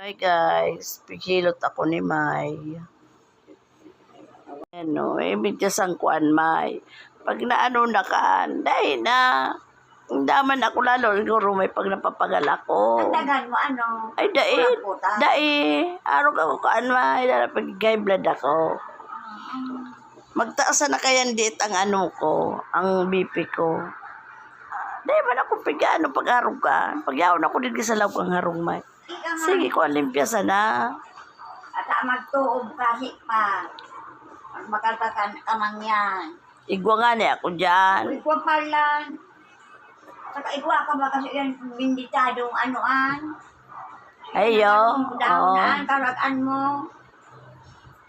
Hi guys, pighilot ako ni May. Ano, bidyas ang kuan May. Pag naano na kaan, dahil na. Daman ako lalo, siguro may pag napapagal ako. Ang dagan mo ano? Ay, araw ako kaan May, dahil pag high blood ako. Magtaas na kaya diet ang ano ko, ang BP ko. Dahil man ako pag-ano, pag-harong ka. Pag-yaon ako din sa lawag ang harong May. Sige ko, limpya sana. At magtuog kasi pa. Pag makaltakan kamang yan. Igwa nga niya ako dyan. Igwa pala. Saka igwa ka ba kasi yan binditadong anoan? Ayo. Daonan, karagan mo.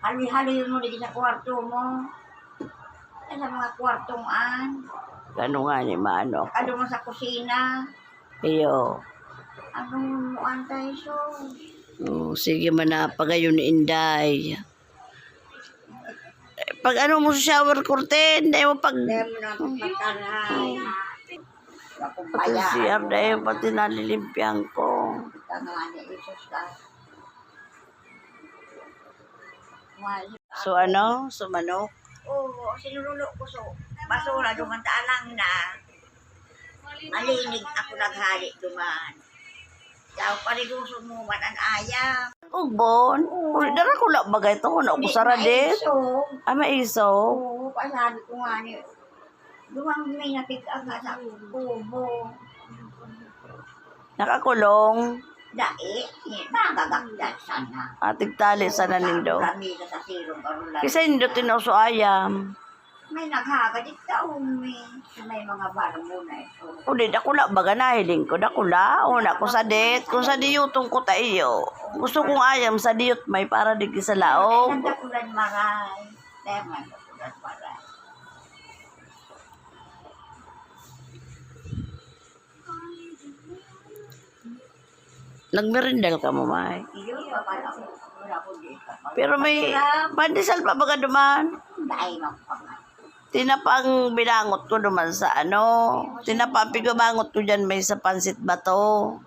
Hali-hali mo dito sa kwarto mo. Sa mga kwartong an. Gano'n nga ni Mano. Kado mo sa kusina. Iyo. Anong muantay so? Sige man na, pagayon ni Inday. Pag ano mo sa shower curtain, dahil mo pag... Dahil mo na magpataray. Pati siyar, dahil pati nalilimpian ko. Tangan ni Jesus ka. So ano? So manok? Oo, sinurulo ko so. Basura, dumantaan lang na. Malinig ako naghali duman. Daw pariguso mo man ang ayam. Ugbon. Dara ko na bagay ito. Kung ako saradit. Maiso. Oo, pasabi ko nga ni. Dumang may napigang nga sa kubo. Nakakulong. Dai, magagagdan sana. Atig tali sana nindo. Lamisa sa silong karulan. Kasi hindi tinoso ayam. May naghagad ita umi. May mga barmo na ito. Uli, dakula baga nahiling ko. Dakula. Una ko sa det. Kung sa diyutong ko tayo. Gusto kong ayam sa diyut may para di sa laog. Nagdakulan maray. Dahil nagdakulan maray. Nagmerindal ka mo, May. Iyon pa pala ko. Wala ko dito. Pero may pandesal pa baga duman. Dahil magpangat. Tinapang binangot ko duman sa ano. Tinapang pigabangot ko dyan may sa pansit bato.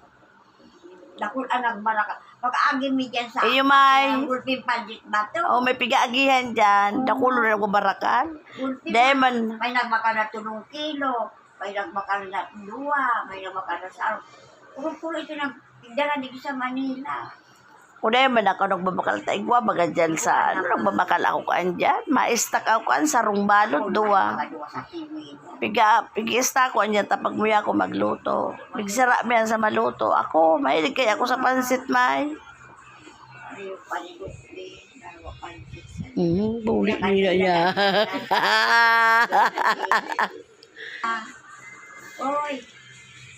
Dakul anag malaka. Pag-agi mi dyan sa... Iyo, May. Gulping panjit ba to? O may pigaagihan dyan. Dakulo na barakan. Gulping Diamond. may nagbaka na 2 kilo. May nagbaka na 2. May nagbaka na sa... Puro ito nagdala dito sa Manila. Kung naman ako nagbabakal taigwa, baga dyan sa ano, nagbabakal ako kaan dyan. Ma-stack ako kaan sa rungbalot, duwa. Pig-stack ko dyan, tapag muya ako magluto. Pigsara mo yan sa maluto. Ako, mahilig kaya ako sa pansit, May. Bulit nila niya. Oy,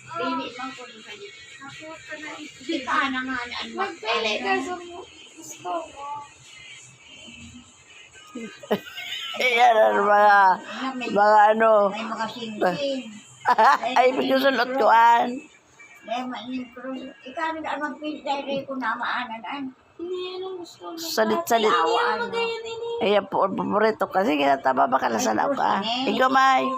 pili lang ko rin kayo. Hindi ka na nga na. Magpili ka sa gusto mo. Yan ang mga ano. May mga sing-sing. Ay, pagsusulot ko an. May ma-improve. Ikaw na ang magpili dahil ko na maanan. Hindi yan ang gusto mo. Salit-salit. Awan. Ay, paborito kasi kinataba ba ka na sa ka. Ikaw, May.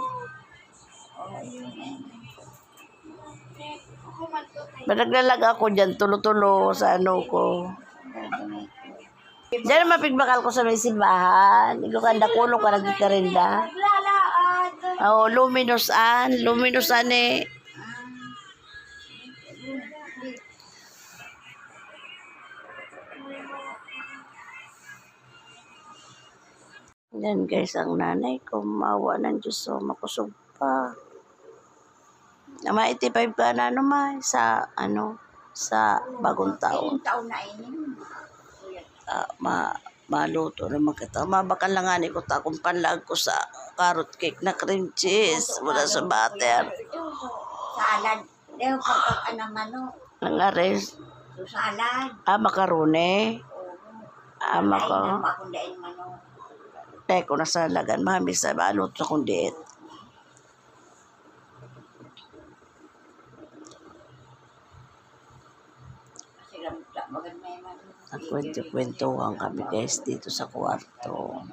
Naglalag ako dyan, tulo-tulo sa ano ko. Diyan mapigbakal ko sa may simbahan. Ikaw kanda kulo ka nagkikarinda. Naglalaan. Oo, luminous an eh. Yan guys, ang nanay ko, mawa ng Diyos, so makusog pa. Na 85 ka na naman sa ano sa bagong taon. Taon na ini. Maluto na magkata. Mabakal lang nga ni ko ta kung panlag ko sa carrot cake na cream cheese mula sa butter. Salad. Deo pagka naman no. Ang ares. So salad. Makarone. Maka. Makundain mano. Teko na sa lagan. Mami sa balot sa kundiit. Nagkwento-kwentuhan kami guys dito sa kwarto.